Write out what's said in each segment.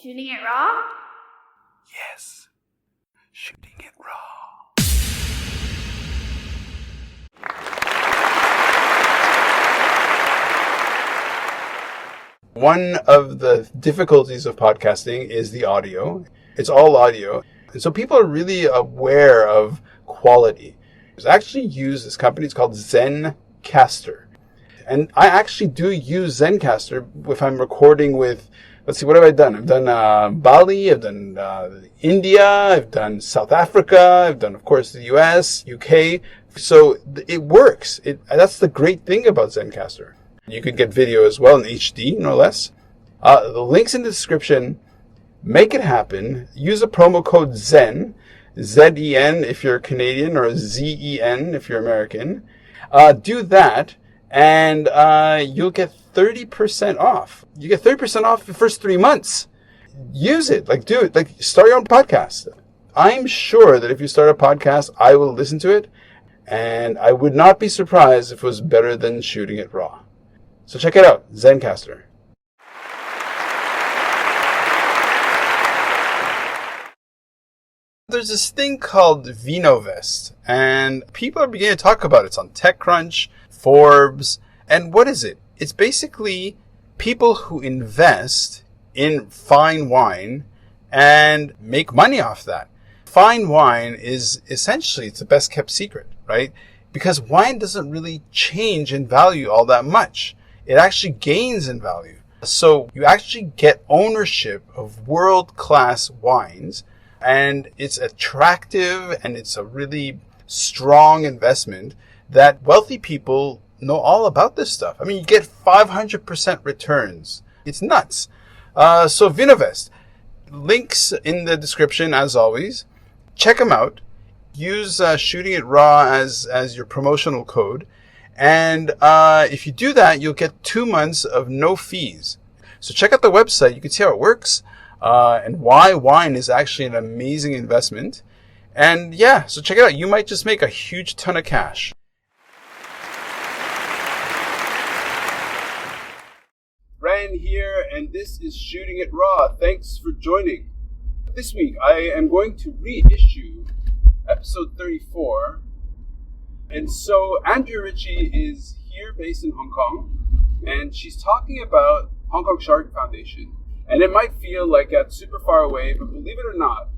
Shooting it raw? Yes. Shooting it raw. One of the difficulties of podcasting is the audio. It's all audio. And so people are really aware of quality. There's actually this company, it's called Zencastr. And I actually do use Zencastr if I'm recording with, let's see, what have I done? I've done Bali, I've done India, I've done South Africa, I've done, of course, the US, UK. So it works. That's the great thing about Zencastr. You could get video as well in HD, no less. The link's in the description. Make it happen. Use the promo code ZEN, Z-E-N if you're Canadian, or Z-E-N if you're American. Do that, and you'll get 30% off. You get 30% off the first 3 months. Use it. Do it. Start your own podcast. I'm sure that if you start a podcast, I will listen to it, and I would not be surprised if it was better than shooting it raw. So check it out, Zencastr. There's this thing called VinoVest, and people are beginning to talk about it. It's on TechCrunch, Forbes, and what is it? It's basically people who invest in fine wine and make money off that. Fine wine is essentially, it's the best kept secret, right? Because wine doesn't really change in value all that much. It actually gains in value. So you actually get ownership of world-class wines, and it's attractive, and it's a really strong investment that wealthy people know all about this stuff. I mean, you get 500% returns. It's nuts. So VinoVest, links in the description as always. Check them out. Use Shooting It Raw as your promotional code. And if you do that, you'll get 2 months of no fees. So check out the website. You can see how it works and why wine is actually an amazing investment. And yeah, so check it out. You might just make a huge ton of cash. Ryan here, and this is Shooting It Raw. Thanks for joining. This week, I am going to reissue episode 34. And so Andrea Richey is here based in Hong Kong, and she's talking about Hong Kong Shark Foundation. And it might feel like that's super far away, but believe it or not,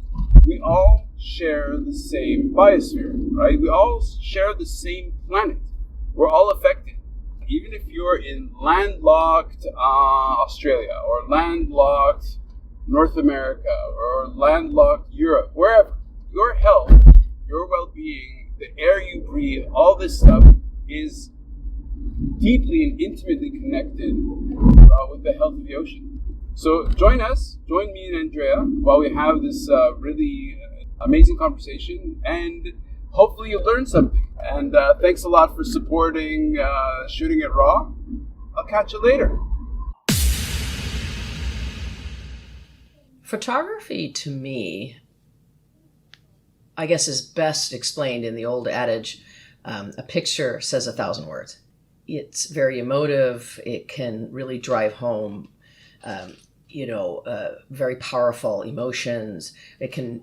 we all share the same biosphere, right? We all share the same planet. We're all affected. Even if you're in landlocked Australia, or landlocked North America, or landlocked Europe, wherever, your health, your well-being, the air you breathe, all this stuff is deeply and intimately connected with the health of the ocean. So join me and Andrea while we have this really amazing conversation, and hopefully you'll learn something. And thanks a lot for supporting Shooting It Raw. I'll catch you later. Photography, to me, I guess, is best explained in the old adage, a picture says 1,000 words. It's very emotive. It can really drive home, very powerful emotions. It can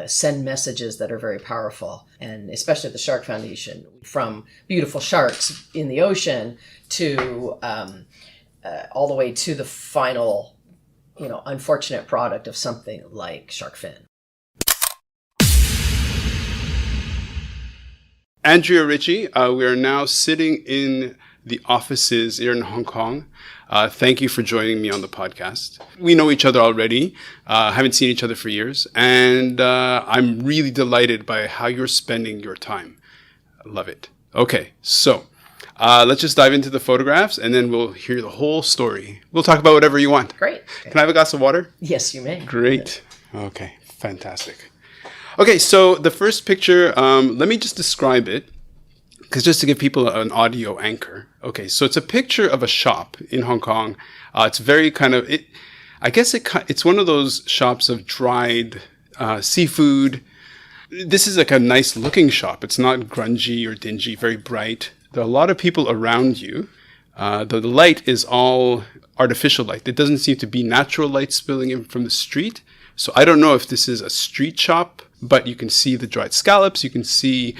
send messages that are very powerful. And especially at the Shark Foundation, from beautiful sharks in the ocean to all the way to the final, unfortunate product of something like shark fin. Andrea Richey, we are now sitting in the offices here in Hong Kong. Thank you for joining me on the podcast. We know each other already, haven't seen each other for years, and I'm really delighted by how you're spending your time. I love it. Okay, so let's just dive into the photographs, and then we'll hear the whole story. We'll talk about whatever you want. Great. Can I have a glass of water? Yes, you may. Great. Okay, fantastic. Okay, so the first picture, let me just describe it, because just to give people an audio anchor. Okay, so it's a picture of a shop in Hong Kong. It's very it's one of those shops of dried seafood. This is like a nice looking shop. It's not grungy or dingy, very bright. There are a lot of people around you. The light is all artificial light. There doesn't seem to be natural light spilling in from the street. So I don't know if this is a street shop, but you can see the dried scallops. You can see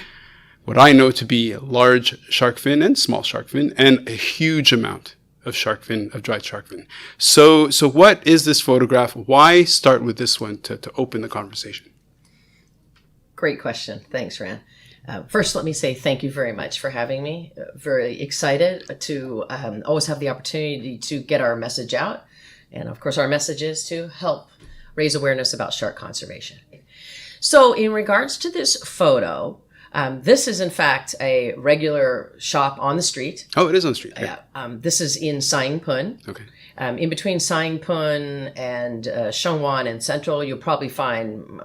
what I know to be large shark fin and small shark fin, and a huge amount of shark fin, of dried shark fin. So what is this photograph? Why start with this one to open the conversation? Great question. Thanks, Ran. First, let me say thank you very much for having me. Very excited to always have the opportunity to get our message out. And of course, our message is to help raise awareness about shark conservation. So in regards to this photo, this is in fact a regular shop on the street. Oh, it is on the street. Yeah. This is in Saigon. Okay. In between Saigon and Shangwan and Central, you'll probably find,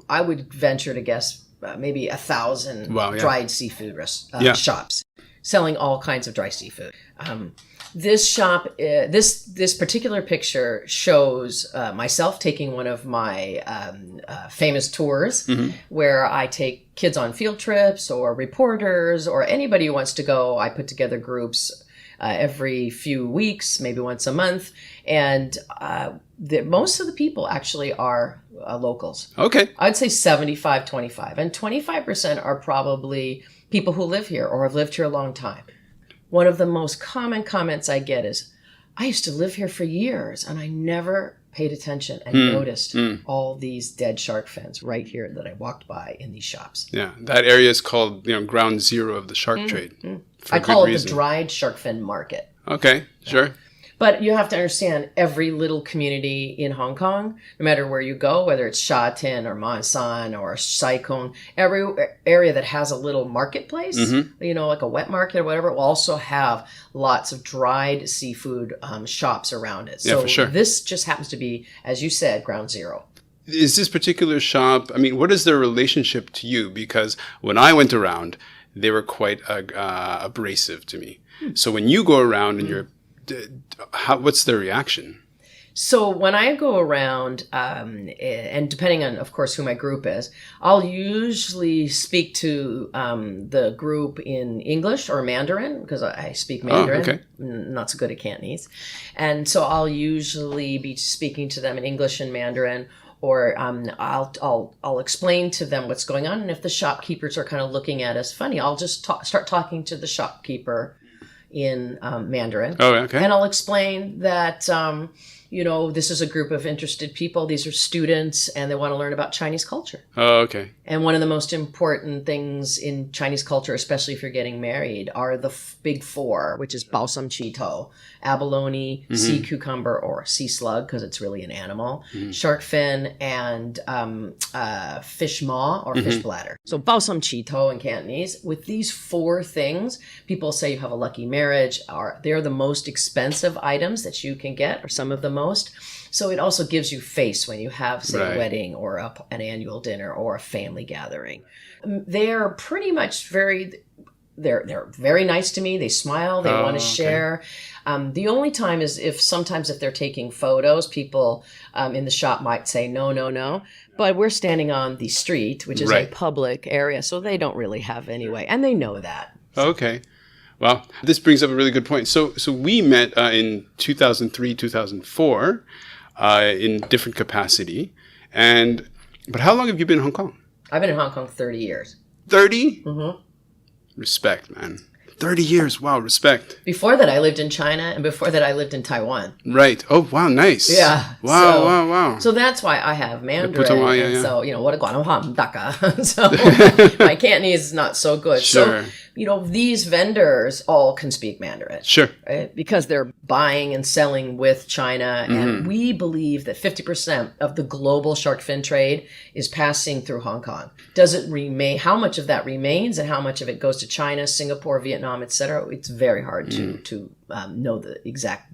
I would venture to guess, maybe 1,000 dried seafood shops selling all kinds of dry seafood. This shop, this particular picture shows myself taking one of my famous tours, where I take kids on field trips or reporters or anybody who wants to go. I put together groups every few weeks, maybe once a month, and most of the people actually are locals. Okay. I'd say 75-25, and 25% are probably people who live here or have lived here a long time. One of the most common comments I get is, I used to live here for years and I never paid attention and noticed all these dead shark fins right here that I walked by in these shops. Yeah, that area is called ground zero of the shark trade. I call it the dried shark fin market. Okay, sure. But you have to understand, every little community in Hong Kong, no matter where you go, whether it's Sha Tin or Ma San or Sai Kung, every area that has a little marketplace, like a wet market or whatever, will also have lots of dried seafood shops around it. So for sure. This just happens to be, as you said, ground zero. Is this particular shop, what is their relationship to you? Because when I went around, they were quite abrasive to me. So when you go around and you're what's their reaction? So when I go around, and depending on, of course, who my group is, I'll usually speak to the group in English or Mandarin, because I speak Mandarin. Oh, okay. Not so good at Cantonese. And so I'll usually be speaking to them in English and Mandarin, or I'll explain to them what's going on. And if the shopkeepers are kind of looking at us funny, I'll just start talking to the shopkeeper in Mandarin. Oh, okay. And I'll explain that, this is a group of interested people. These are students and they want to learn about Chinese culture. Oh, okay. And one of the most important things in Chinese culture, especially if you're getting married, are the big four, which is balsam cheeto, abalone, sea cucumber or sea slug, because it's really an animal, shark fin, and fish maw or fish bladder. So balsam cheeto in Cantonese. With these four things, people say you have a lucky marriage. They're the most expensive items that you can get, or some of the most. So it also gives you face when you have, say, a wedding or an annual dinner or a family gathering. They're pretty much they're very nice to me. They smile. They want to share. The only time is sometimes if they're taking photos, people in the shop might say, no. But we're standing on the street, which is a public area, so they don't really have any way. And they know that. Okay. Well, this brings up a really good point. So we met in 2003, 2004 in different capacity. But how long have you been in Hong Kong? I've been in Hong Kong 30 years. 30? Mm-hmm. Respect, man. 30 years. Wow, respect. Before that, I lived in China, and before that, I lived in Taiwan. Right. Oh, wow, nice. Yeah. Wow. So that's why I have Mandarin. So, so my Cantonese is not so good. Sure. So, these vendors all can speak Mandarin. Sure. Right? Because they're buying and selling with China. And we believe that 50% of the global shark fin trade is passing through Hong Kong. Does it remain? How much of that remains and how much of it goes to China, Singapore, Vietnam, etc.? It's very hard to know the exact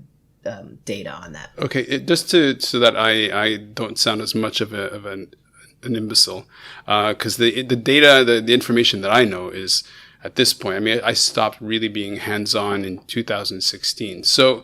data on that. Okay, just so that I don't sound as much of an imbecile, because the data, the information that I know is, at this point, I stopped really being hands-on in 2016. So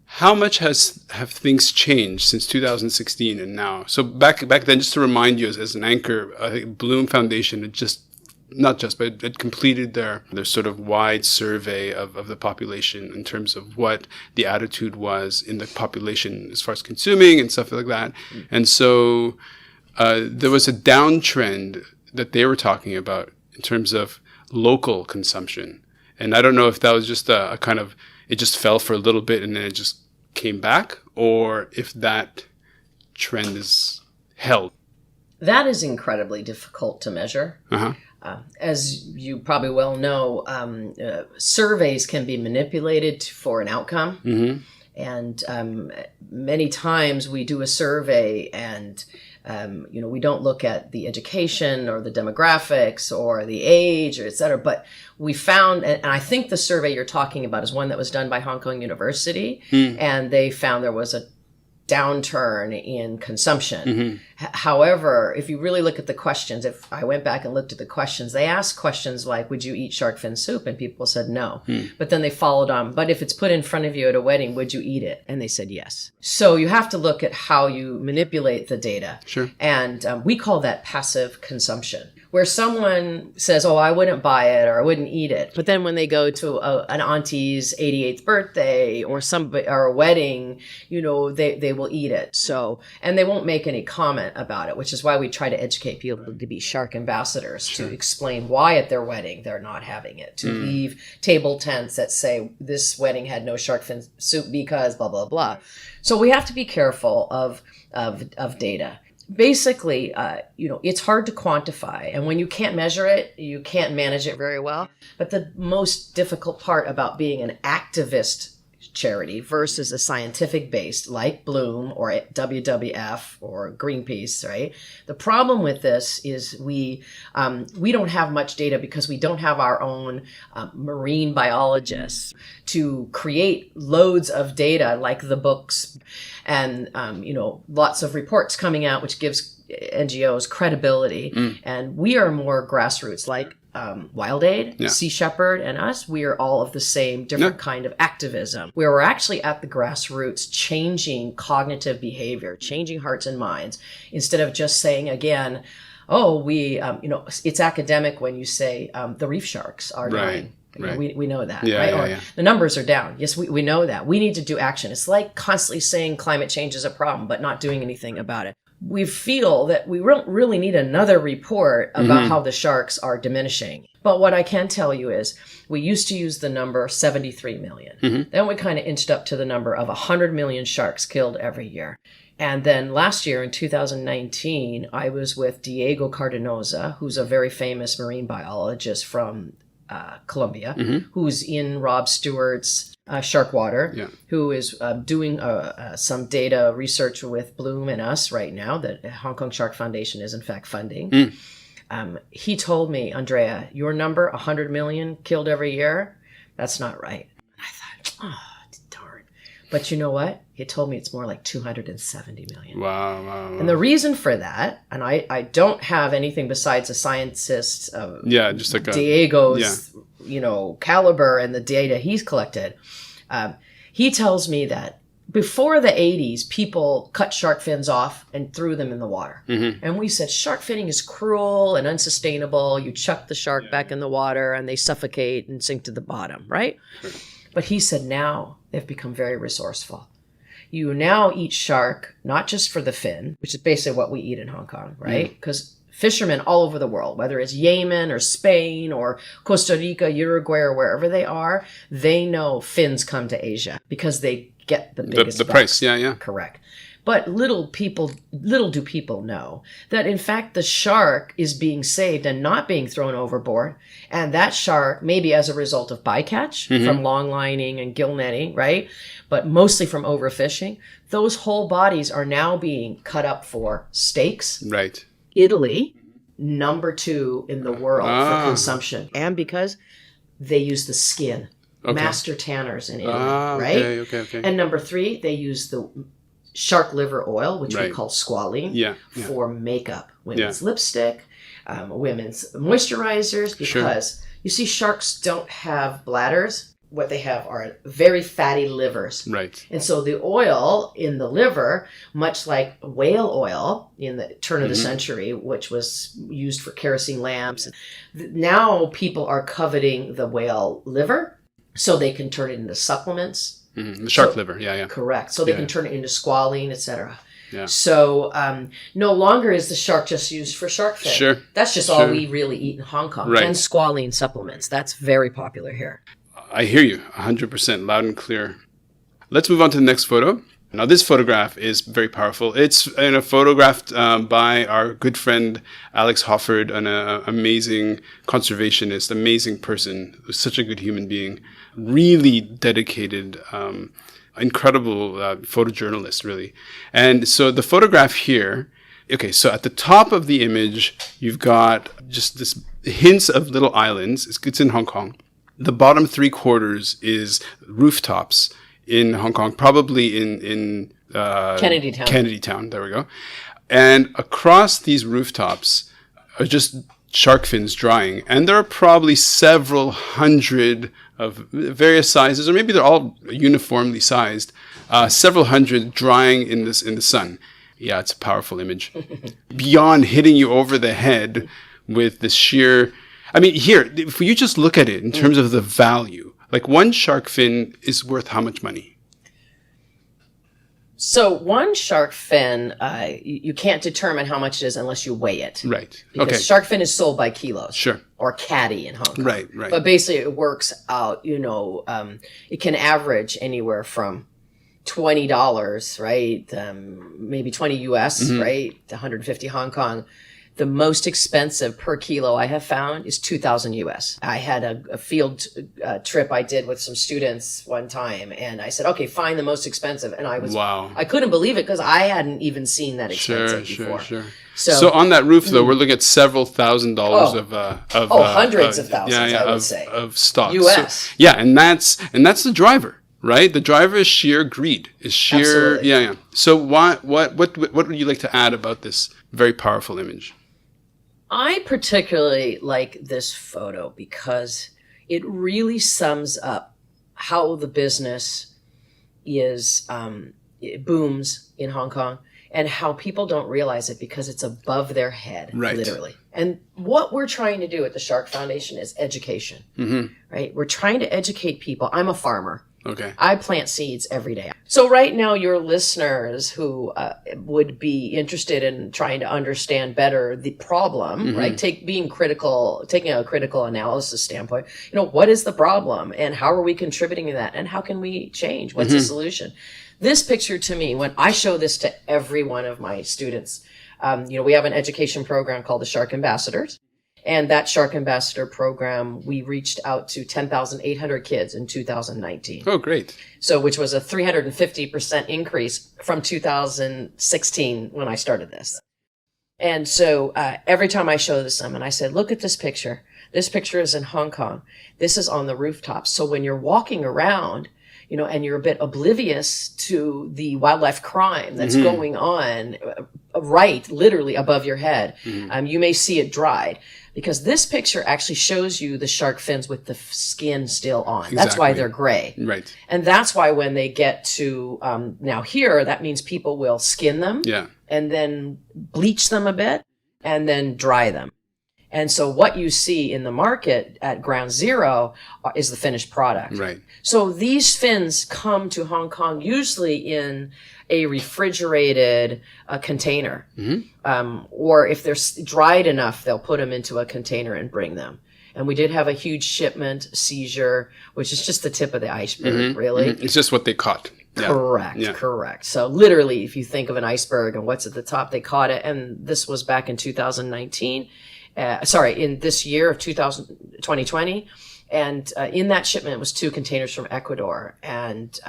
how much have things changed since 2016 and now? So back then, just to remind you as an anchor, I think Bloom Foundation had just not just, but it completed their sort of wide survey of the population in terms of what the attitude was in the population as far as consuming and stuff like that. And so there was a downtrend that they were talking about in terms of local consumption. And I don't know if that was just a kind of, it just fell for a little bit and then it just came back, or if that trend is held. That is incredibly difficult to measure. Uh-huh. As you probably well know, surveys can be manipulated for an outcome. Mm-hmm. And many times we do a survey and, we don't look at the education or the demographics or the age or et cetera. But we found, and I think the survey you're talking about is one that was done by Hong Kong University. And they found there was a downturn in consumption. Mm-hmm. However, if you really look at the questions, if I went back and looked at the questions, they asked questions like, would you eat shark fin soup? And people said no. But then they followed on, but if it's put in front of you at a wedding, would you eat it? And they said yes. So you have to look at how you manipulate the data. Sure. And we call that passive consumption, where someone says, oh, I wouldn't buy it or I wouldn't eat it. But then when they go to an auntie's 88th birthday or a wedding, they will eat it. So, and they won't make any comment about it, which is why we try to educate people to be shark ambassadors, to explain why at their wedding they're not having it, to leave table tents that say this wedding had no shark fin soup because blah, blah, blah. So we have to be careful of data. Basically, it's hard to quantify. And when you can't measure it, you can't manage it very well. But the most difficult part about being an activist charity versus a scientific based like Bloom or WWF or Greenpeace, right? The problem with this is we don't have much data because we don't have our own marine biologists to create loads of data like the books and, lots of reports coming out, which gives NGOs credibility. And we are more grassroots, like Wild Aid, Sea Shepherd, and us. We are all of the same different kind of activism, where we're actually at the grassroots changing cognitive behavior, changing hearts and minds, instead of just saying again, oh, it's academic when you say the reef sharks are dying. Right. We know that, right? The numbers are down. Yes, we know that. We need to do action. It's like constantly saying climate change is a problem, but not doing anything about it. We feel that we really need another report about how the sharks are diminishing. But what I can tell you is we used to use the number 73 million. Then we kind of inched up to the number of 100 million sharks killed every year. And then last year in 2019, I was with Diego Cardonoza, who's a very famous marine biologist from Colombia, who's in Rob Stewart's Shark Water, who is doing some data research with Bloom and us right now that Hong Kong Shark Foundation is in fact funding. He told me, Andrea, your number, 100 million killed every year, that's not right. And I thought, oh, darn. But you know what? He told me it's more like 270 million. Wow. And the reason for that, and I don't have anything besides a scientist, just like Diego's, caliber and the data he's collected. He tells me that before the 80s, people cut shark fins off and threw them in the water. And we said, shark finning is cruel and unsustainable. You chuck the shark back in the water and they suffocate and sink to the bottom, right? But he said now they've become very resourceful. You now eat shark, not just for the fin, which is basically what we eat in Hong Kong, right? Because fishermen all over the world, whether it's Yemen or Spain or Costa Rica, Uruguay, or wherever they are, they know fins come to Asia because they get the biggest the price. Correct. But little do people know that in fact the shark is being saved and not being thrown overboard. And that shark, maybe as a result of bycatch from long lining and gill netting, right? But mostly from overfishing, those whole bodies are now being cut up for steaks. Right. Italy, number 2 in the world for consumption. And because they use the skin. Master tanners in Italy, right? Okay. And number 3, they use the shark liver oil, which we call squalene, for makeup, women's lipstick, women's moisturizers, because you see, sharks don't have bladders. what they have are very fatty livers. Right. And so the oil in the liver, much like whale oil in the turn of the century, which was used for kerosene lamps, now people are coveting the whale liver so they can turn it into supplements. The shark liver, yeah. Correct. So they can turn it into squalene, etc. Yeah. So no longer is the shark just used for shark fin. Sure. That's just all we really eat in Hong Kong. Right. And squalene supplements. That's very popular here. I hear you 100%, loud and clear. Let's move on to the next photo. Now, this photograph is very powerful. It's photographed by our good friend Alex Hofford, an amazing conservationist, amazing person, such a good human being, really dedicated, incredible photojournalist, really. And so the photograph here, okay, so at the top of the image, you've got just this hints of little islands. It's in Hong Kong. The bottom 3/4 is rooftops in Hong Kong, probably in Kennedy Town. Kennedy Town, there we go. And across these rooftops are just shark fins drying. And there are probably several hundred of various sizes, or maybe they're all uniformly sized, several hundred drying in the sun. Yeah, it's a powerful image. Beyond hitting you over the head with the sheer... I mean, here, if you just look at it in terms of the value, like one shark fin is worth how much money? So one shark fin, you can't determine how much it is unless you weigh it. Right. Because shark fin is sold by kilos. Sure. Or caddy in Hong Kong. Right. But basically it works out, it can average anywhere from $20, right? Maybe 20 US, right? 150 Hong Kong. The most expensive per kilo I have found is 2,000 US. I had a field trip I did with some students one time, and I said, okay, find the most expensive. And I couldn't believe it because I hadn't even seen that expensive before. Sure. So on that roof, though, we're looking at several $1,000s of hundreds of thousands, I would say. Of stock. US. So, and that's the driver. Right, the driver is sheer greed. Is sheer, absolutely. Yeah. So what would you like to add about this very powerful image? I particularly like this photo because it really sums up how the business it booms in Hong Kong and how people don't realize it because it's above their head, literally. And what we're trying to do at the Shark Foundation is education, right? We're trying to educate people. I'm a farmer. Okay. I plant seeds every day. So right now, your listeners who would be interested in trying to understand better the problem, right? Taking a critical analysis standpoint, what is the problem and how are we contributing to that and how can we change? What's the solution? This picture to me, when I show this to every one of my students, we have an education program called the Shark Ambassadors. And that Shark Ambassador program, we reached out to 10,800 kids in 2019. Oh, great. So, which was a 350% increase from 2016 when I started this. And so every time I show this to them, and I said, look at this picture. This picture is in Hong Kong. This is on the rooftops. So when you're walking around, and you're a bit oblivious to the wildlife crime that's going on right literally above your head, you may see it dried. Because this picture actually shows you the shark fins with the skin still on. Exactly. That's why they're gray. Right. And that's why when they get to now here, that means people will skin them and then bleach them a bit and then dry them. And so what you see in the market at ground zero is the finished product. Right. So these fins come to Hong Kong usually in a refrigerated container. Or if they're dried enough, they'll put them into a container and bring them. And we did have a huge shipment seizure, which is just the tip of the iceberg, really. It's just what they caught. Correct. So literally, if you think of an iceberg and what's at the top, they caught it. And this was back in 2019. In this year of 2020. And in that shipment was 2 containers from Ecuador. And,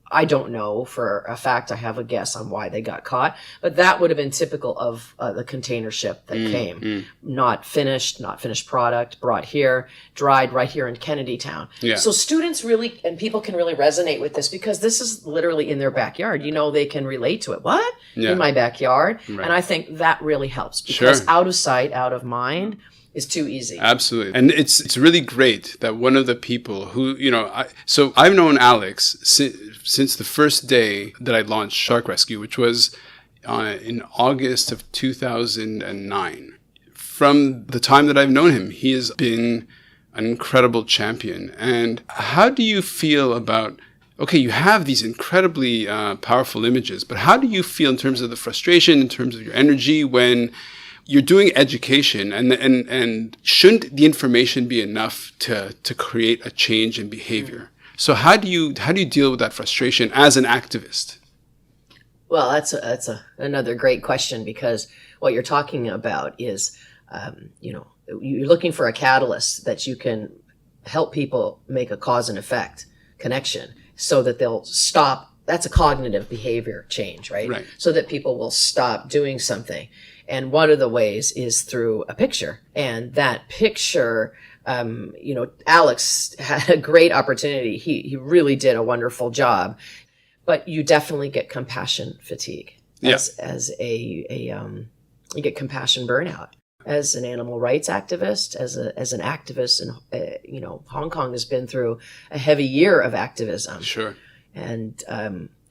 I don't know for a fact. I have a guess on why they got caught. But that would have been typical of the container ship that came. Not finished product, brought here, dried right here in Kennedy Town. Yeah. So students really, and people can really resonate with this because this is literally in their backyard. They can relate to it. What? Yeah. In my backyard? Right. And I think that really helps because out of sight, out of mind is too easy. Absolutely. And it's really great that one of the people who, so I've known Alex since the first day that I launched Shark Rescue, which was in August of 2009. From the time that I've known him, he has been an incredible champion. And how do you feel about, okay, you have these incredibly powerful images, but how do you feel in terms of the frustration, in terms of your energy when you're doing education and shouldn't the information be enough to create a change in behavior? So how do you deal with that frustration as an activist? Well, that's another great question, because what you're talking about is, you're looking for a catalyst that you can help people make a cause and effect connection so that they'll stop. That's a cognitive behavior change, right? Right. So that people will stop doing something. And one of the ways is through a picture. And that picture, Alex had a great opportunity. He really did a wonderful job. But you definitely get compassion fatigue as you get compassion burnout. As an animal rights activist, as an activist, and Hong Kong has been through a heavy year of activism. Sure. And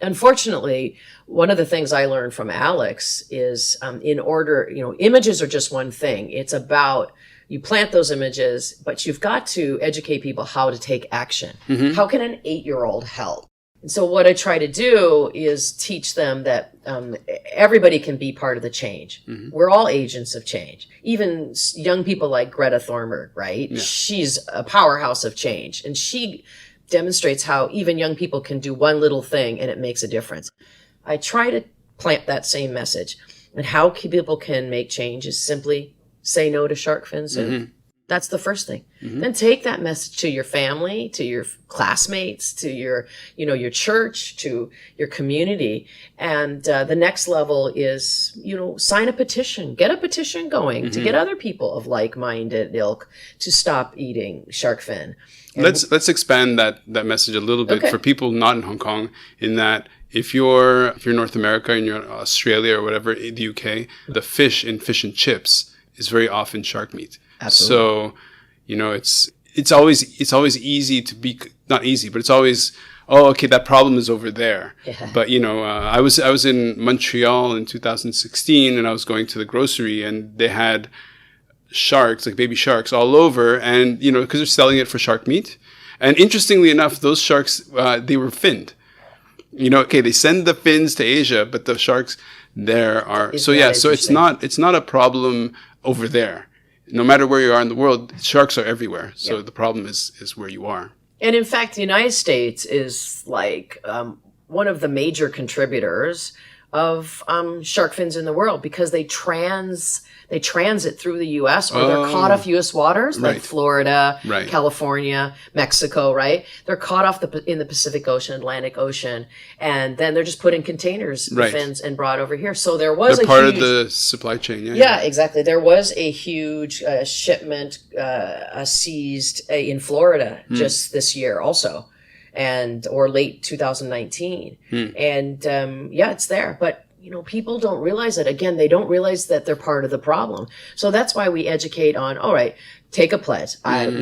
unfortunately, one of the things I learned from Alex is, images are just one thing. It's about, you plant those images, but you've got to educate people how to take action. Mm-hmm. How can an 8-year-old help? And so what I try to do is teach them that everybody can be part of the change. Mm-hmm. We're all agents of change. Even young people like Greta Thunberg, right? Yeah. She's a powerhouse of change. And she demonstrates how even young people can do one little thing and it makes a difference. I try to plant that same message. And how people can make change is simply say no to shark fins. Mm-hmm. That's the first thing. Mm-hmm. Then take that message to your family, to your classmates, to your church, to your community. And the next level is, sign a petition, get a petition going mm-hmm. to get other people of like-minded ilk to stop eating shark fin. And let's expand that message a little bit for people not in Hong Kong, in that if you're North America and you're in Australia or whatever, in the UK, the fish in fish and chips is very often shark meat. Absolutely. So, it's always easy to be, not easy, but it's always, that problem is over there. Yeah. But, I was in Montreal in 2016 and I was going to the grocery and they had sharks, like baby sharks all over, and, because they're selling it for shark meat. And interestingly enough, those sharks, they were finned. They send the fins to Asia, but the sharks there are, so it's not a problem over there. No matter where you are in the world, sharks are everywhere. So the problem is where you are. And in fact, the United States is like one of the major contributors of shark fins in the world, because they transit through the U.S. or they're caught off U.S. waters, like Florida, California, Mexico, right? They're caught off in the Pacific Ocean, Atlantic Ocean, and then they're just put in containers, the fins, and brought over here. So there was they're part of the supply chain. Yeah, exactly. There was a huge shipment seized in Florida just this year also. Or late 2019. And it's there. But, people don't realize it. Again, they don't realize that they're part of the problem. So that's why we educate on, all right, take a pledge.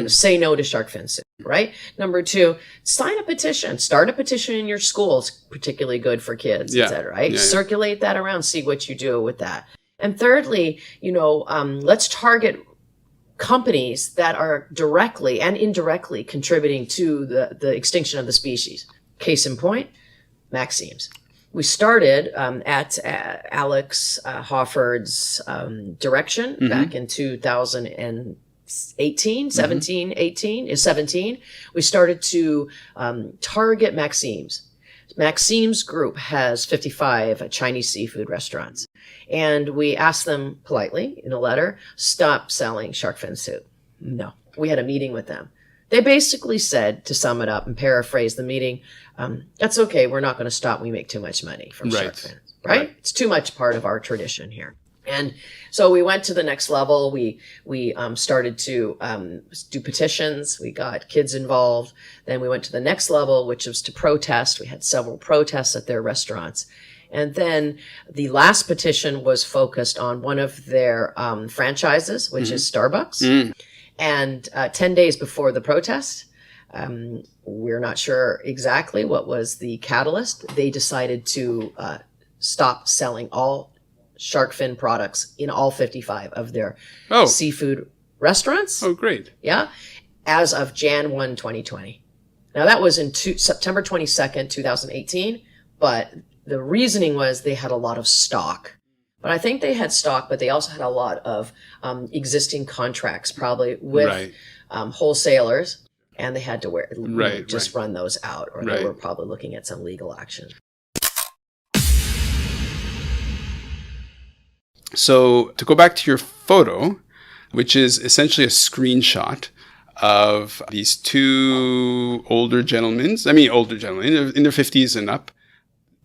Say no to shark fin soup, right? Number 2, sign a petition. Start a petition in your school. It's particularly good for kids, et cetera, right? Circulate that around, see what you do with that. And thirdly, let's target companies that are directly and indirectly contributing to the extinction of the species. Case in point, Maxims. We started at Alex Hofford's direction back in 2018, 17. We started to target Maxims. Maxims Group has 55 Chinese seafood restaurants. And we asked them politely in a letter, stop selling shark fin soup. No. We had a meeting with them. They basically said, to sum it up and paraphrase the meeting, that's okay, we're not going to stop. We make too much money from shark fins, right? It's too much part of our tradition here. And so we went to the next level. We started to do petitions. We got kids involved. Then we went to the next level, which was to protest. We had several protests at their restaurants. And then the last petition was focused on one of their franchises, which is Starbucks. And 10 days before the protest, we're not sure exactly what was the catalyst. They decided to stop selling all shark fin products in all 55 of their seafood restaurants. Oh, great. Yeah. As of Jan 1, 2020. Now, that was in September 22nd, 2018. But the reasoning was they had a lot of stock. But I think they had stock, but they also had a lot of existing contracts, probably with wholesalers. And they had to run those out, or they were probably looking at some legal action. So to go back to your photo, which is essentially a screenshot of these two older gentlemen in their 50s and up,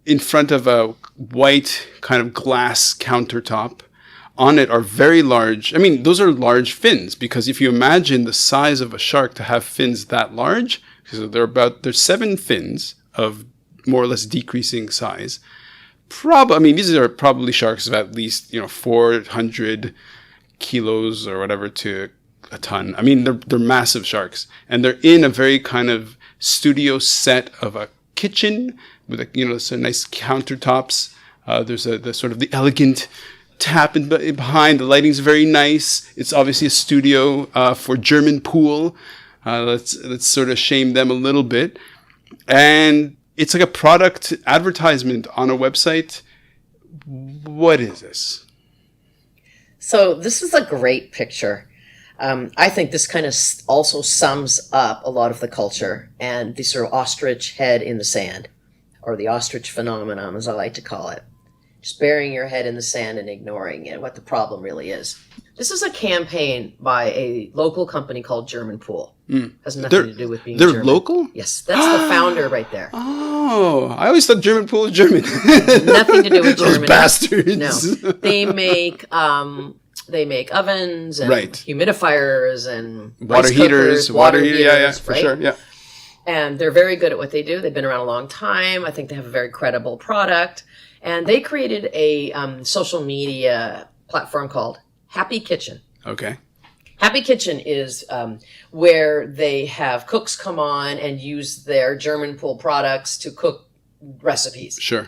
in front of a white kind of glass countertop. On it are very large, those are large fins, because if you imagine the size of a shark to have fins that large, so there's 7 fins of more or less decreasing size. These are probably sharks of at least, 400 kilos or whatever to a ton. They're massive sharks, and they're in a very kind of studio set of a kitchen with some nice countertops. There's the sort of the elegant tap behind. The lighting's very nice. It's obviously a studio for German pool. Let's sort of shame them a little bit. And it's like a product advertisement on a website. What is this? So this is a great picture. I think this kind of also sums up a lot of the culture and the sort of ostrich head in the sand, or the ostrich phenomenon, as I like to call it. Just burying your head in the sand and ignoring what the problem really is. This is a campaign by a local company called German Pool. Has nothing to do with being German. They're local? Yes, that's the founder right there. Oh, I always thought German Pool was German. Nothing to do with Germany. Those bastards. No, they make ovens and humidifiers and water heaters. Yeah, for sure, yeah. And they're very good at what they do. They've been around a long time. I think they have a very credible product. And they created a social media platform called Happy Kitchen. Okay. Happy Kitchen is where they have cooks come on and use their German Pool products to cook recipes. Sure.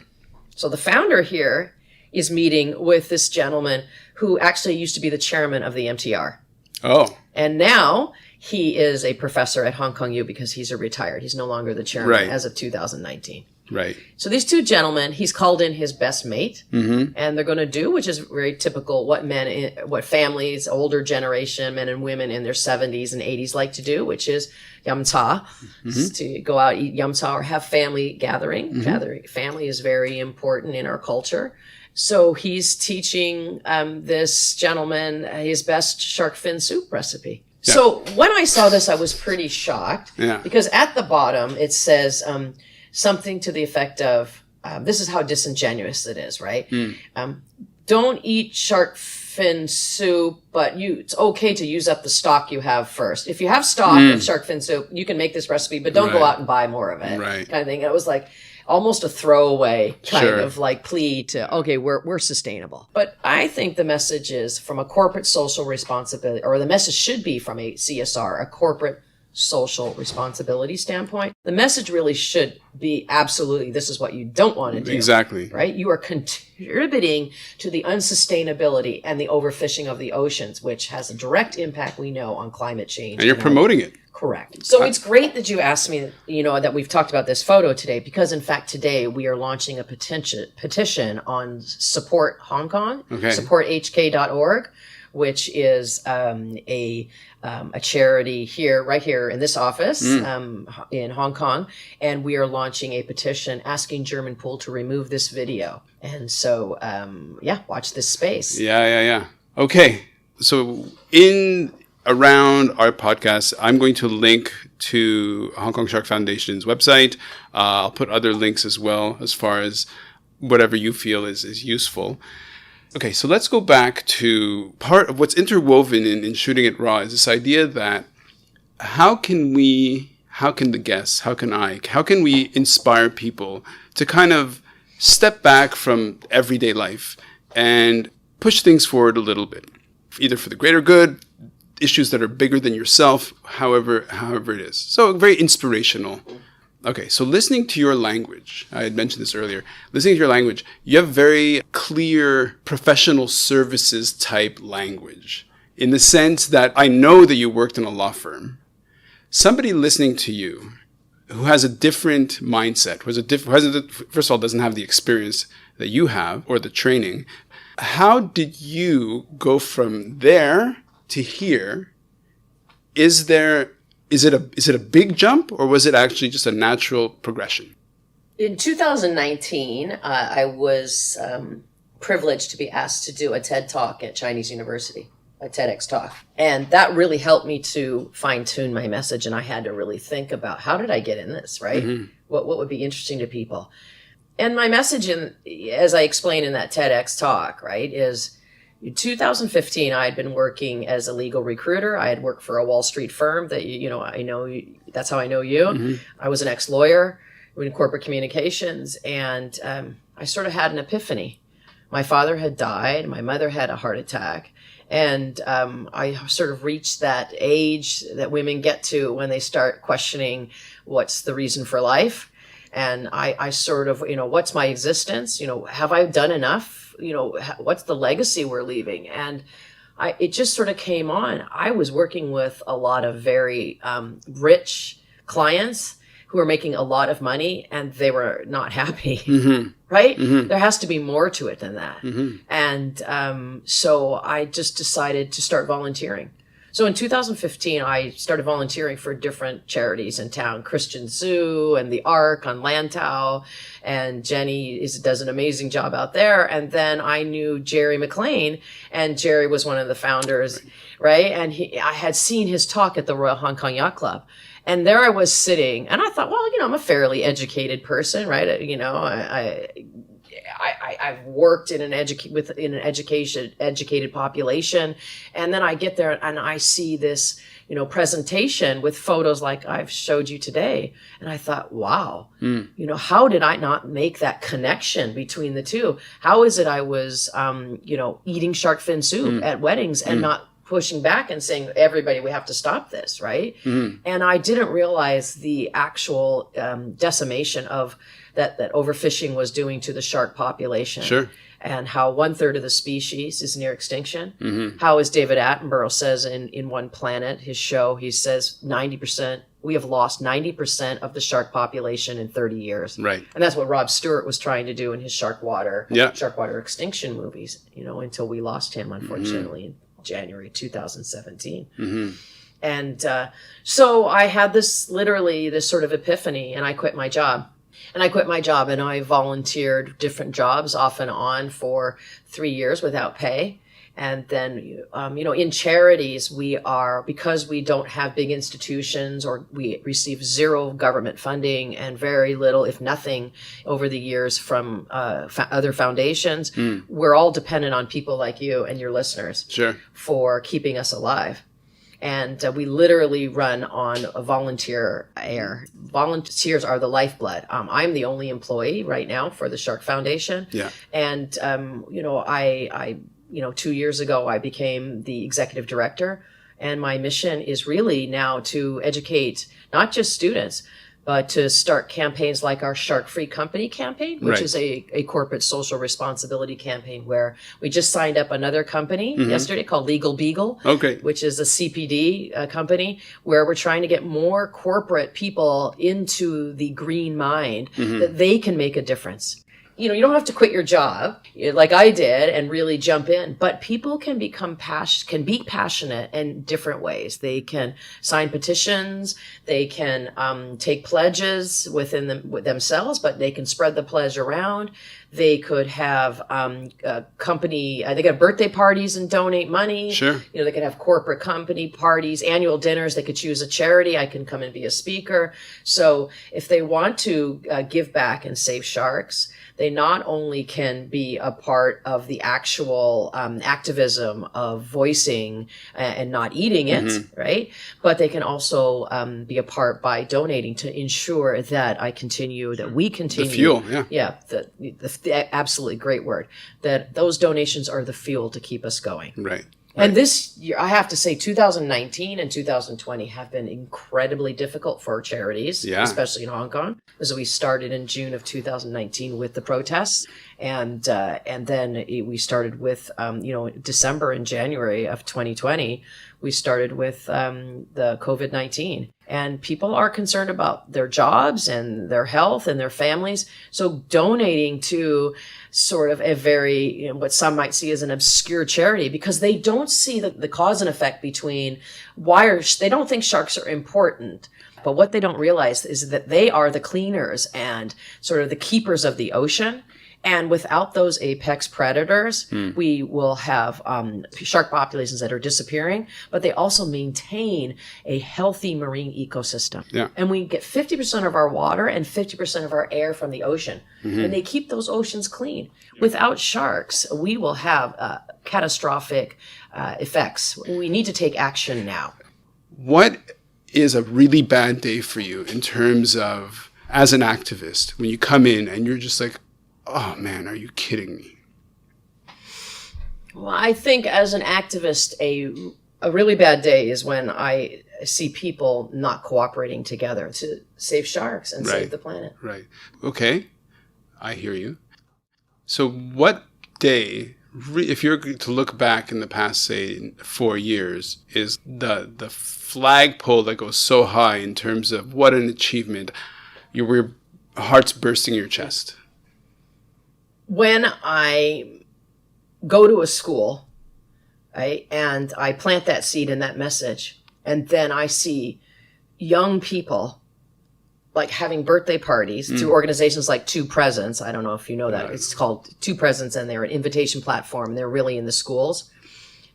So the founder here is meeting with this gentleman who actually used to be the chairman of the MTR. Oh. And now he is a professor at Hong Kong U because he's retired. He's no longer the chairman as of 2019. Right. So these two gentlemen, he's called in his best mate, and they're going to do, which is very typical, what families, older generation, men and women in their 70s and 80s like to do, which is yum cha, to go out, eat yum cha, or have family gathering. Family is very important in our culture. So he's teaching this gentleman his best shark fin soup recipe. Yeah. So when I saw this, I was pretty shocked because at the bottom it says something to the effect of, this is how disingenuous it is, right? Don't eat shark fin soup, but it's okay to use up the stock you have first. If you have stock of shark fin soup, you can make this recipe, but don't go out and buy more of it. Right. Kind of thing. It was like almost a throwaway kind of like plea to, okay, we're sustainable. But I think the message is from a corporate social responsibility, or the message should be from a CSR, a corporate social responsibility standpoint. The message really should be absolutely, this is what you don't want to do. Exactly. Right? You are contributing to the unsustainable and the overfishing of the oceans, which has a direct impact, we know, on climate change. And you're promoting it. Correct. So it's great that you asked me, that we've talked about this photo today, because in fact today we are launching a petition on Support Hong Kong, supporthk.org, which is a charity right here in this office in Hong Kong, and we are launching a petition asking German Pool to remove this video. And so, watch this space. Yeah. Okay, so around our podcast, I'm going to link to Hong Kong Shark Foundation's website. I'll put other links as well, as far as whatever you feel is useful. Okay, so let's go back to part of what's interwoven in Shooting It Raw is this idea that how can we inspire people to kind of step back from everyday life and push things forward a little bit, either for the greater good, issues that are bigger than yourself, however it is. So very inspirational. Okay, so listening to your language, I had mentioned this earlier, listening to your language, you have very clear professional services type language in the sense that I know that you worked in a law firm. Somebody listening to you who has a different mindset, first of all, doesn't have the experience that you have or the training, how did you go from there to here? Is it a big jump, or was it actually just a natural progression? In 2019, I was privileged to be asked to do a TED Talk at Chinese University, a TEDx talk. And that really helped me to fine-tune my message. And I had to really think about, how did I get in this, right? Mm-hmm. What would be interesting to people? And my message, as I explained in that TEDx talk, right, is in 2015, I had been working as a legal recruiter. I had worked for a Wall Street firm that, I know, that's how I know you. Mm-hmm. I was an ex-lawyer in corporate communications, and I sort of had an epiphany. My father had died. My mother had a heart attack. And I sort of reached that age that women get to when they start questioning what's the reason for life. And I sort of, what's my existence? Have I done enough? What's the legacy we're leaving? And it just sort of came on. I was working with a lot of very rich clients who were making a lot of money, and they were not happy, mm-hmm. right? Mm-hmm. There has to be more to it than that. Mm-hmm. And so I just decided to start volunteering. So in 2015, I started volunteering for different charities in town, Christian Zoo and the Ark on Lantau. And Jenny does an amazing job out there. And then I knew Jerry McLean, and Jerry was one of the founders, right? And I had seen his talk at the Royal Hong Kong Yacht Club. And there I was sitting, and I thought, well, I'm a fairly educated person, right? I've worked in an educated population, and then I get there and I see this, presentation with photos like I've showed you today, and I thought, wow, how did I not make that connection between the two? How is it I was, eating shark fin soup at weddings and not pushing back and saying, everybody, we have to stop this, right? And I didn't realize the actual decimation of that overfishing was doing to the shark population. Sure. And how 1/3 of the species is near extinction. Mm-hmm. How, as David Attenborough says in One Planet, his show, he says 90%, we have lost 90% of the shark population in 30 years. Right. And that's what Rob Stewart was trying to do in his shark water extinction movies, until we lost him, unfortunately, in January 2017. Mm-hmm. And so I had this sort of epiphany, and I quit my job. And I volunteered different jobs off and on for 3 years without pay. And then, in charities, because we don't have big institutions, or we receive zero government funding and very little, if nothing, over the years from other foundations, we're all dependent on people like you and your listeners for keeping us alive. And we literally run on a volunteer air. Volunteers are the lifeblood. I'm the only employee right now for the Shark Foundation. Yeah. And, I 2 years ago, I became the executive director. And my mission is really now to educate not just students, but to start campaigns like our Shark Free Company campaign, which is a corporate social responsibility campaign, where we just signed up another company yesterday called Legal Beagle, which is a CPD company, where we're trying to get more corporate people into the green mind that they can make a difference. You don't have to quit your job like I did and really jump in, but people can be passionate in different ways. They can sign petitions, they can take pledges within themselves, but they can spread the pledge around. They could have a company, they could have birthday parties and donate money. Sure. They could have corporate company parties, annual dinners. They could choose a charity. I can come and be a speaker. So if they want to give back and save sharks, they not only can be a part of the actual activism of voicing and not eating it, right? But they can also be a part by donating to ensure that we continue. The fuel, yeah. Yeah, the absolutely great word. That those donations are the fuel to keep us going. Right. And this year, I have to say, 2019 and 2020 have been incredibly difficult for charities, especially in Hong Kong, because we started in June of 2019 with the protests, and then we started with December and January of 2020. We started with the COVID-19, and people are concerned about their jobs and their health and their families. So donating to sort of a very, what some might see as an obscure charity, because they don't see the cause and effect between they don't think sharks are important. But what they don't realize is that they are the cleaners and sort of the keepers of the ocean. And without those apex predators, we will have shark populations that are disappearing, but they also maintain a healthy marine ecosystem. Yeah. And we get 50% of our water and 50% of our air from the ocean. And they keep those oceans clean. Without sharks, we will have catastrophic effects. We need to take action now. What is a really bad day for you in terms of, as an activist, when you come in and you're just like, oh man, are you kidding me? Well, I think as an activist, a really bad day is when I see people not cooperating together to save sharks and save the planet. Right. Okay. I hear you. So what day, if you're to look back in the past, say, 4 years, is the flagpole that goes so high in terms of what an achievement, your heart's bursting your chest? When I go to a school, right, and I plant that seed and that message, and then I see young people like having birthday parties through organizations like Two Presents. I don't know if you know that. Right. It's called Two Presents, and they're an invitation platform. They're really in the schools.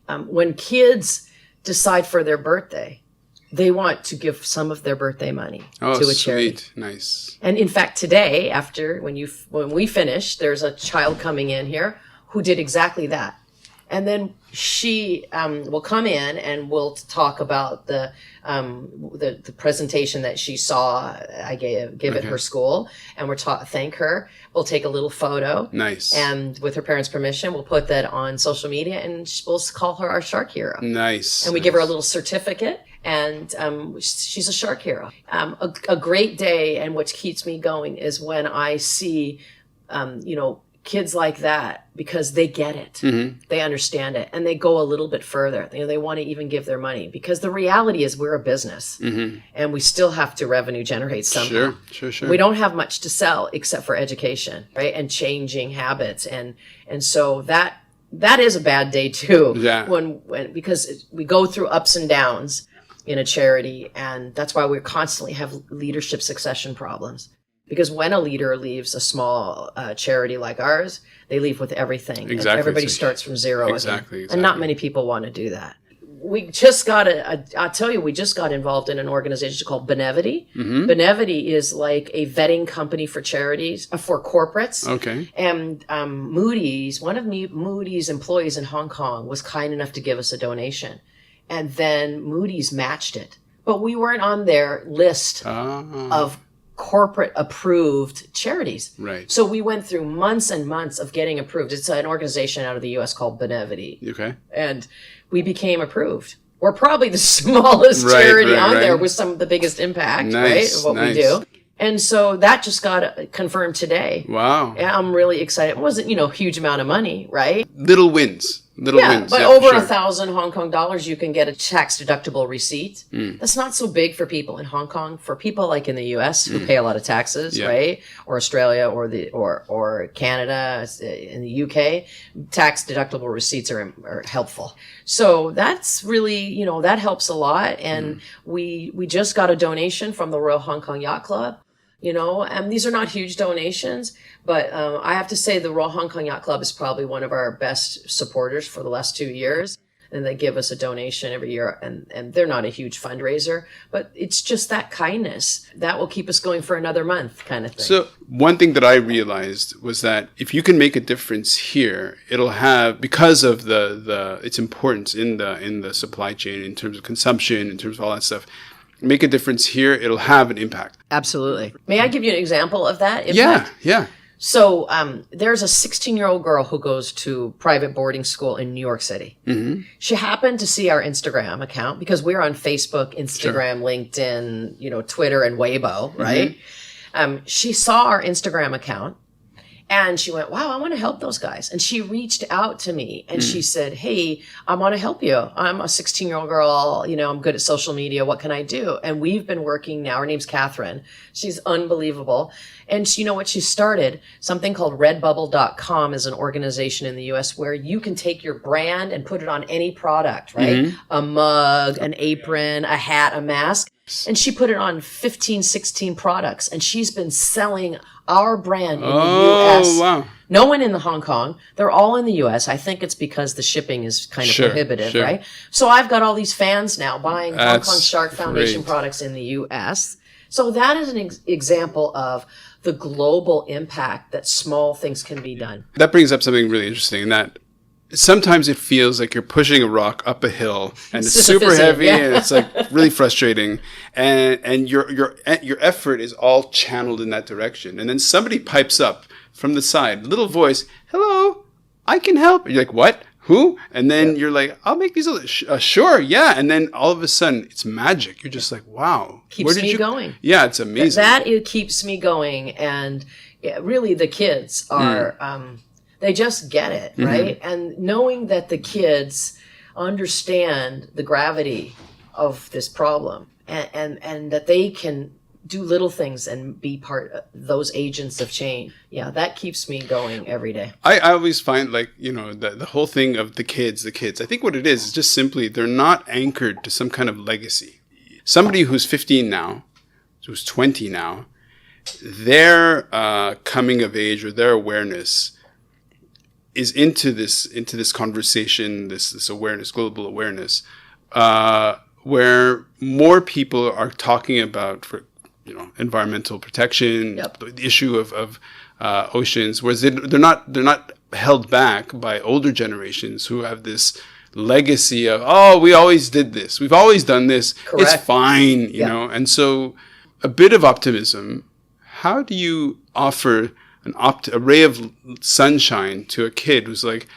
When kids decide for their birthday, they want to give some of their birthday money to a charity. Sweet. Nice. And in fact, today, when we finish, there's a child coming in here who did exactly that. And then she will come in and we'll talk about the presentation that she saw I give at her school, and we'll thank her. We'll take a little photo. Nice. And with her parents' permission, we'll put that on social media, and we'll call her our shark hero. Nice. And we give her a little certificate. And she's a shark hero. A great day, and what keeps me going is when I see, kids like that, because they get it, they understand it, and they go a little bit further. They want to even give their money, because the reality is we're a business, and we still have to revenue generate somehow. Sure. We don't have much to sell except for education, right, and changing habits, and so that is a bad day too. Yeah. When because we go through ups and downs in a charity, and that's why we constantly have leadership succession problems. Because when a leader leaves a small charity like ours, they leave with everything. Exactly. And everybody starts from zero Exactly. again. And not many people want to do that. We just got we just got involved in an organization called Benevity. Benevity is like a vetting company for charities, for corporates. Okay. And Moody's, one of Moody's employees in Hong Kong, was kind enough to give us a donation. And then Moody's matched it. But we weren't on their list of corporate approved charities. Right. So we went through months and months of getting approved. It's an organization out of the US called Benevity. Okay. And we became approved. We're probably the smallest charity on there with some of the biggest impact, right, of what we do. And so that just got confirmed today. Wow. And I'm really excited. It wasn't, a huge amount of money, right? Little wins. Wins. But over 1,000 Hong Kong dollars, you can get a tax deductible receipt. That's not so big for people in Hong Kong. For people like in the U.S. who pay a lot of taxes, right, or Australia, or Canada, in the U.K., tax deductible receipts are helpful. So that's really, that helps a lot. And we just got a donation from the Royal Hong Kong Yacht Club. And these are not huge donations, but I have to say the Royal Hong Kong Yacht Club is probably one of our best supporters for the last 2 years. And they give us a donation every year, and they're not a huge fundraiser, but it's just that kindness that will keep us going for another month kind of thing. So one thing that I realized was that if you can make a difference here, it'll have, because of the its importance in the supply chain, in terms of consumption, in terms of all that stuff, make a difference here, it'll have an impact. Absolutely. May I give you an example of that impact? Yeah. So there's a 16-year-old girl who goes to private boarding school in New York City. Mm-hmm. She happened to see our Instagram account because we're on Facebook, Instagram, LinkedIn, Twitter, and Weibo, right? Mm-hmm. She saw our Instagram account and she went, wow, I want to help those guys. And she reached out to me and she said, hey, I want to help you. I'm a 16-year-old girl. I'm good at social media. What can I do? And we've been working now. Her name's Catherine. She's unbelievable. And you know what? She started something called Redbubble.com is an organization in the US where you can take your brand and put it on any product, right? Mm-hmm. A mug, an apron, a hat, a mask. And she put it on 15, 16 products. And she's been selling our brand in the US. Wow. No one in the Hong Kong. They're all in the US. I think it's because the shipping is kind of prohibitive, right? So I've got all these fans now buying Hong Kong Shark Foundation products in the US. So that is an example of the global impact that small things can be done. That brings up something really interesting, that sometimes it feels like you're pushing a rock up a hill and it's super heavy and it's like really frustrating, and your effort is all channeled in that direction, and then somebody pipes up from the side, little voice, hello, I can help. You're like, what? Who? And then you're like, I'll make these. Sure, yeah. And then all of a sudden, it's magic. You're just like, wow. Keeps me going. Yeah, it's amazing. It keeps me going. And really, the kids are, they just get it, right? And knowing that the kids understand the gravity of this problem and that they can do little things and be part of those agents of change. Yeah, that keeps me going every day. I always find the whole thing of the kids, I think what it is just simply they're not anchored to some kind of legacy. Somebody who's 15 now, who's 20 now, their coming of age or their awareness is into this conversation, this awareness, global awareness, where more people are talking about environmental protection, the issue of oceans, whereas they're not held back by older generations who have this legacy of, we always did this, we've always done this, Correct. It's fine, you know. And so a bit of optimism. How do you offer a ray of sunshine to a kid who's like,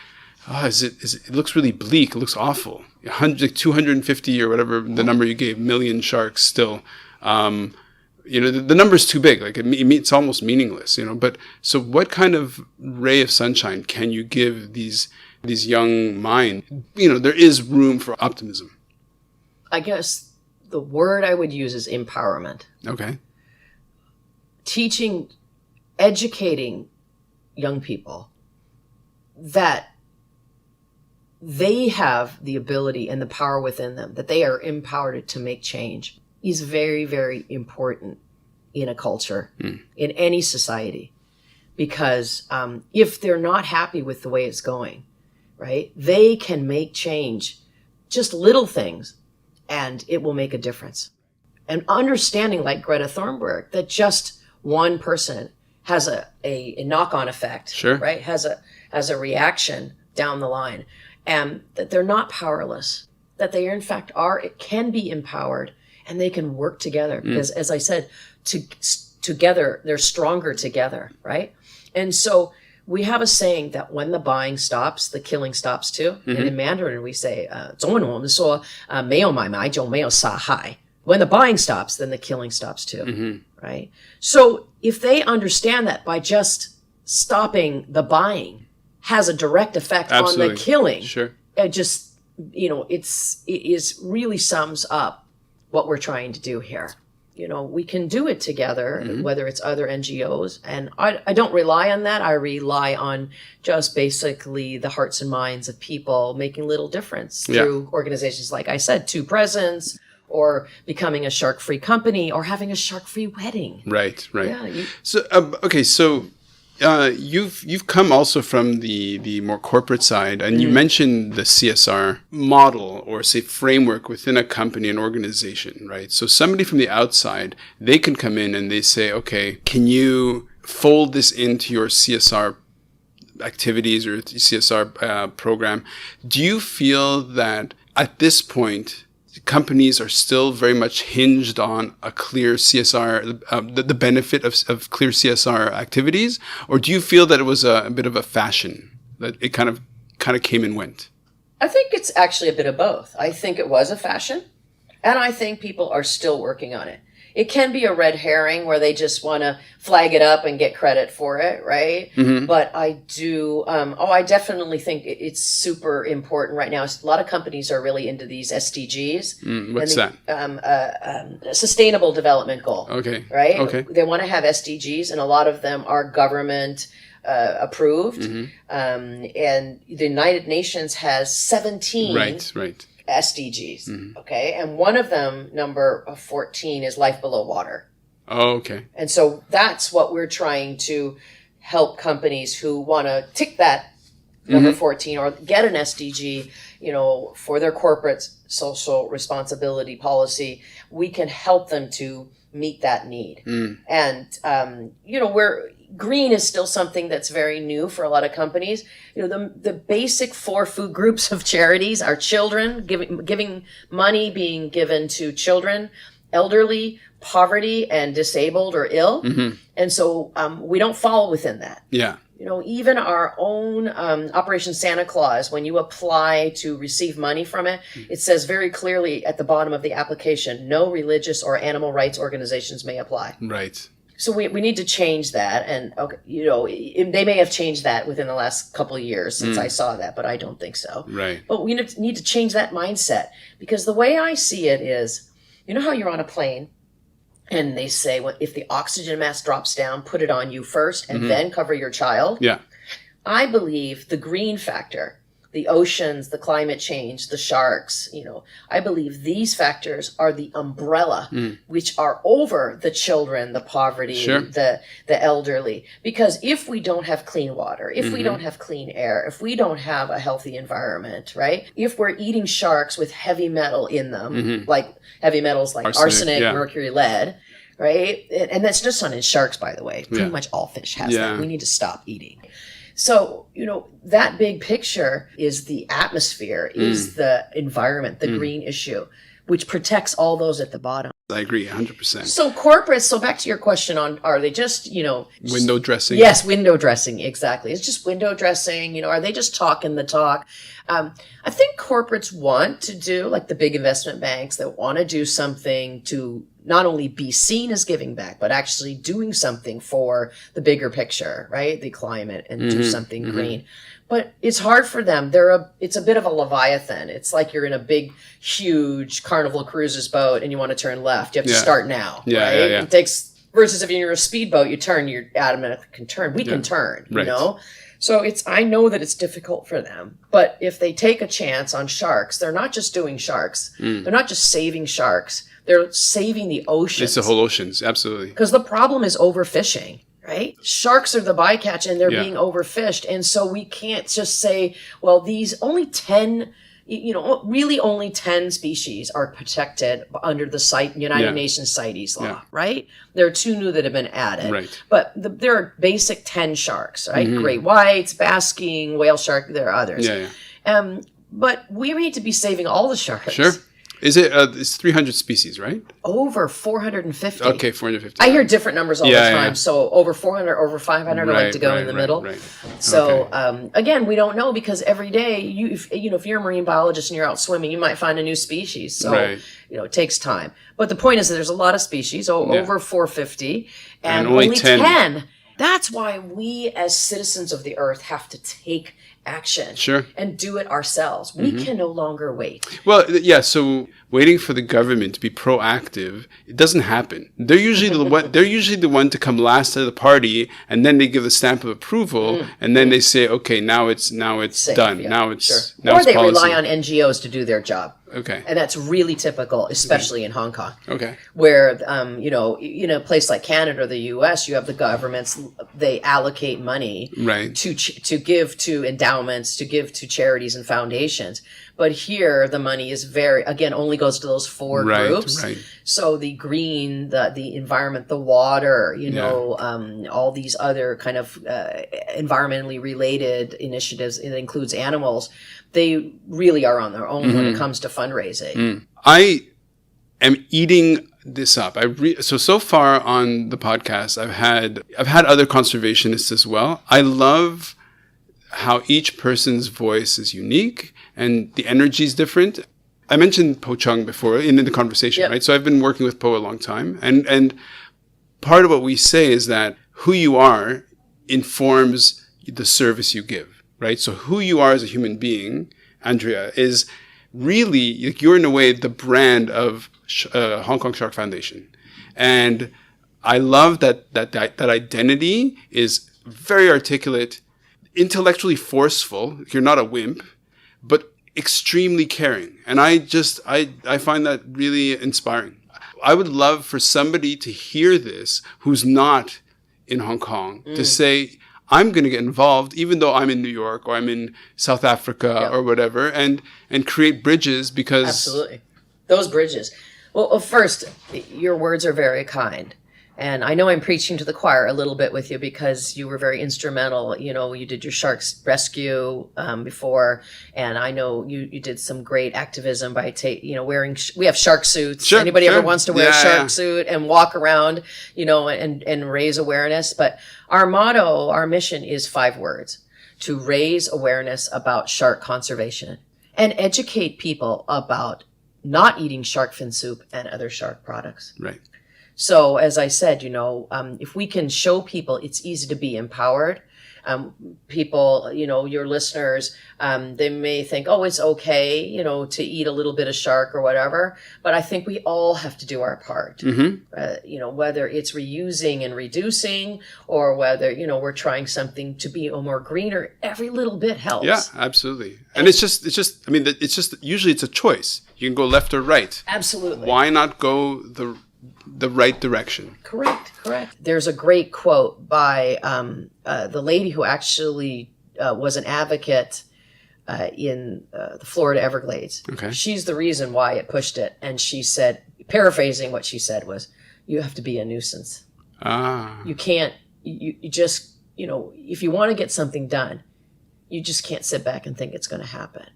it looks really bleak, it looks awful, 250 or whatever the number you gave, million sharks still, the number's too big. Like it's almost meaningless, But so, what kind of ray of sunshine can you give these young minds? There is room for optimism. I guess the word I would use is empowerment. Okay. Educating young people that they have the ability and the power within them, that they are empowered to make change, is very, very important in a culture, in any society. Because if they're not happy with the way it's going, right, they can make change, just little things, and it will make a difference. And understanding, like Greta Thunberg, that just one person has a knock-on effect, sure. right, has a reaction down the line, and that they're not powerless, that they in fact can be empowered, and they can work together because, as I said, together they're stronger together, right? And so we have a saying that when the buying stops, the killing stops too. And in Mandarin we say, 中文我们说没有买卖就没有杀害. When the buying stops, then the killing stops too, right? So if they understand that by just stopping the buying has a direct effect on the killing, sure. It just, it really sums up what we're trying to do here. We can do it together, whether it's other NGOs. And I don't rely on that. I rely on just basically the hearts and minds of people making little difference through organizations, like I said, Two Presents, or becoming a shark-free company, or having a shark-free wedding. Right. Yeah. So, okay. So, you've come also from the more corporate side, and you mentioned the CSR model, or say framework within a company, an organization, right? So somebody from the outside, they can come in and they say, okay, can you fold this into your CSR activities or CSR program? Do you feel that at this point, companies are still very much hinged on a clear CSR, the benefit of clear CSR activities? Or do you feel that it was a bit of a fashion, that it kind of came and went? I think it's actually a bit of both. I think it was a fashion, and I think people are still working on it. It can be a red herring where they just want to flag it up and get credit for it, right? Mm-hmm. But I do, I definitely think it's super important right now. A lot of companies are really into these SDGs. What's that? Sustainable Development Goal. Okay. Right? Okay. They want to have SDGs, and a lot of them are government approved. Mm-hmm. And the United Nations has 17. Right. SDGs. Mm-hmm. Okay. And one of them, number 14, is life below water. Oh, okay. And so that's what we're trying to help companies who want to tick that number 14 or get an SDG, for their corporate social responsibility policy. We can help them to meet that need. And, green is still something that's very new for a lot of companies. The basic 4 food groups of charities are children, giving money being given to children, elderly, poverty, and disabled or ill. Mm-hmm. And so we don't fall within that. Yeah. Even our own Operation Santa Claus, when you apply to receive money from it, it says very clearly at the bottom of the application, no religious or animal rights organizations may apply. Right. So we need to change that. And, they may have changed that within the last couple of years since I saw that, but I don't think so. Right. But we need to change that mindset, because the way I see it is, how you're on a plane and they say, well, if the oxygen mask drops down, put it on you first and then cover your child. Yeah. I believe the green factor, the oceans, the climate change, the sharks, I believe these factors are the umbrella, which are over the children, the poverty, sure. the elderly. Because if we don't have clean water, if we don't have clean air, if we don't have a healthy environment, right? If we're eating sharks with heavy metal in them, like heavy metals like arsenic, mercury, lead, right? And that's just not in sharks, by the way. Pretty much all fish has that. We need to stop eating. So, that big picture is the atmosphere, is the environment, the green issue, which protects all those at the bottom. I agree 100%. So corporates, so back to your question on, are they just, window dressing? Yes, window dressing, exactly. It's just window dressing, are they just talking the talk? I think corporates want to do, like the big investment banks that want to do something to not only be seen as giving back, but actually doing something for the bigger picture, right? The climate, and do something green. But it's hard for them. It's a bit of a Leviathan. It's like you're in a big, huge Carnival Cruises boat and you want to turn left. You have to start now, right? Yeah. It takes, versus if you're in a speedboat, you automatically can turn. We can turn, So I know that it's difficult for them, but if they take a chance on sharks, they're not just doing sharks. They're not just saving sharks. They're saving the oceans. It's the whole oceans, absolutely. Because the problem is overfishing, right? Sharks are the bycatch and they're being overfished. And so we can't just say, well, these only 10, really only 10 species are protected under the United Nations CITES law, right? There are 2 new that have been added. Right. But there are basic 10 sharks, right? Great whites, basking, whale shark, there are others. But we need to be saving all the sharks. Sure. Is it? It's 300 species, right? Over 450. Okay, 450. I hear different numbers all the time. Yeah. So over 400, over 500. I like to go in the middle. Right. So again, we don't know, because every day, if you're a marine biologist and you're out swimming, you might find a new species. So it takes time. But the point is that there's a lot of species, over 450, and only 10. That's why we, as citizens of the earth, have to take action and do it ourselves. We can no longer wait. Well, so waiting for the government to be proactive, it doesn't happen. They're usually the one to come last to the party, and then they give the stamp of approval, and then they say, okay, now it's Safe, done. Yeah. Now it's now or it's they policy. Rely on NGOs to do their job. Okay. And that's really typical, especially in Hong Kong. Okay. Where, in a place like Canada or the U.S., you have the governments, they allocate money Right. to give to endowments, to give to charities and foundations. But here, the money is only goes to those four groups. Right. So the green, the environment, the water, all these other kind of environmentally related initiatives, it includes animals, they really are on their own when it comes to fundraising. I am eating this up. So far on the podcast, I've had other conservationists as well. I love how each person's voice is unique and the energy is different. I mentioned Po Chung before in the conversation, right? So I've been working with Po a long time, and part of what we say is that who you are informs the service you give, right? So who you are as a human being, Andrea, is really, like, you're in a way the brand of Hong Kong Shark Foundation. And I love that identity is very articulate, intellectually forceful. You're not a wimp, but extremely caring. And I find that really inspiring. I would love for somebody to hear this who's not in Hong Kong to say, I'm going to get involved, even though I'm in New York or I'm in South Africa or whatever, and create bridges because... Absolutely. Those bridges. Well, first, your words are very kind. And I know I'm preaching to the choir a little bit with you because you were very instrumental. You did your sharks rescue before, and I know you did some great activism by wearing. We have shark suits. Sure, Anybody ever wants to wear a shark suit and walk around, and raise awareness. But our motto, our mission is 5 words: to raise awareness about shark conservation and educate people about not eating shark fin soup and other shark products. Right. So, as I said, if we can show people it's easy to be empowered, people, your listeners, they may think, oh, it's okay, to eat a little bit of shark or whatever. But I think we all have to do our part, whether it's reusing and reducing or whether, we're trying something to be more greener. Every little bit helps. Yeah, absolutely. And it's just, usually it's a choice. You can go left or right. Absolutely. Why not go the right direction? Correct. There's a great quote by the lady who actually was an advocate in the Florida Everglades. Okay. She's the reason why it pushed it. And she said, paraphrasing what she said was, you have to be a nuisance. You can't, you just, if you want to get something done, you just can't sit back and think it's going to happen.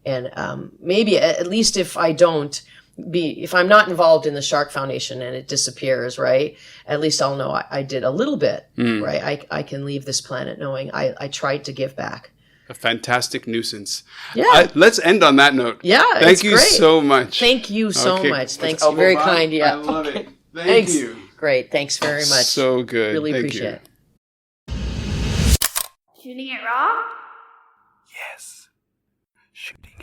And maybe at least if I'm not involved in the Shark Foundation and it disappears, right? At least I'll know I did a little bit, right? I can leave this planet knowing I tried to give back. A fantastic nuisance. Yeah. Let's end on that note. Yeah. Thank you so much. Thank you so much. Thanks. Very kind. Yeah. I love it. Thanks. You. Great. Thanks very much. So good. Really appreciate it. Shooting it raw? Yes. Shooting